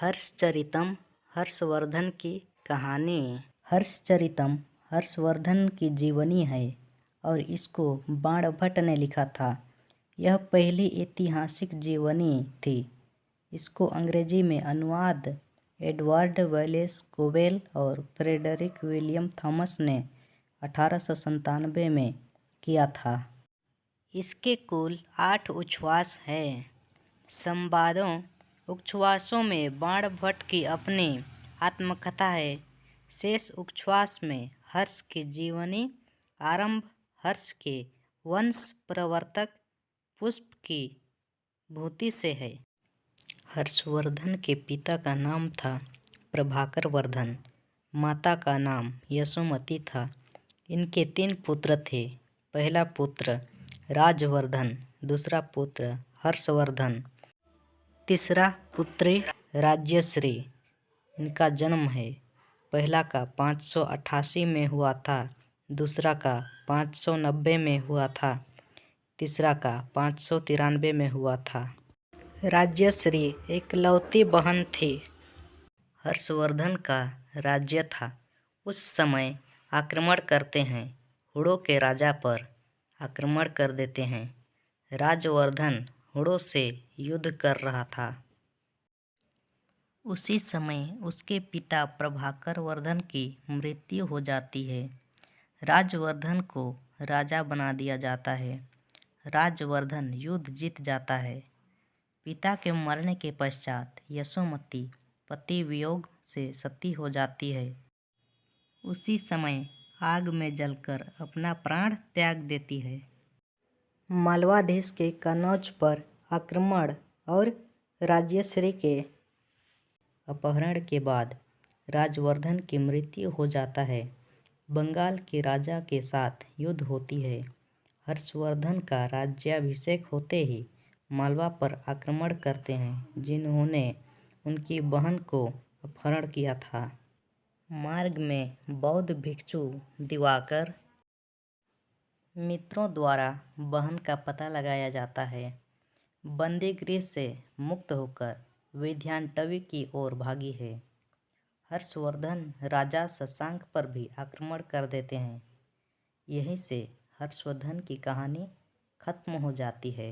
हर्षचरितम् हर्षवर्धन की कहानी। हर्षचरितम् हर्षवर्धन की जीवनी है और इसको बाणभट्ट ने लिखा था। यह पहली ऐतिहासिक जीवनी थी। इसको अंग्रेजी में अनुवाद एडवर्ड वेलेस कोवेल और फ्रेडरिक विलियम थॉमस ने 1897 में किया था। इसके कुल 8 उच्छ्वास हैं। संवादों उच्छ्वासों में बाणभट्ट की अपनी आत्मकथा है। शेष उच्छ्वास में हर्ष की जीवनी आरंभ हर्ष के वंश प्रवर्तक पुष्प की भूति से है। हर्षवर्धन के पिता का नाम था प्रभाकर वर्धन, माता का नाम यशोमती था। इनके 3 पुत्र थे। पहला पुत्र राजवर्धन, दूसरा पुत्र हर्षवर्धन, तीसरा पुत्री राज्यश्री। इनका जन्म है पहला का 588 में हुआ था, दूसरा का 590 में हुआ था, तीसरा का 593 में हुआ था। राज्यश्री एकलौती बहन थी। हर्षवर्धन का राज्य था। उस समय आक्रमण करते हैं, हुड़ों के राजा पर आक्रमण कर देते हैं। राजवर्धन हुड़ों से युद्ध कर रहा था। उसी समय उसके पिता प्रभाकर वर्धन की मृत्यु हो जाती है। राजवर्धन को राजा बना दिया जाता है। राजवर्धन युद्ध जीत जाता है। पिता के मरने के पश्चात यशोमती पति वियोग से सती हो जाती है। उसी समय आग में जलकर अपना प्राण त्याग देती है। मालवाधीश के कनौज पर आक्रमण और राज्यश्री के अपहरण के बाद राजवर्धन की मृत्यु हो जाता है। बंगाल के राजा के साथ युद्ध होती है। हर्षवर्धन का राज्याभिषेक होते ही मालवा पर आक्रमण करते हैं, जिन्होंने उनकी बहन को अपहरण किया था। मार्ग में बौद्ध भिक्षु दिवाकर मित्रों द्वारा बहन का पता लगाया जाता है। बंदीगृह से मुक्त होकर विंध्याटवी की ओर भागी है। हर्षवर्धन राजा शशांक पर भी आक्रमण कर देते हैं। यहीं से हर्षवर्धन की कहानी खत्म हो जाती है।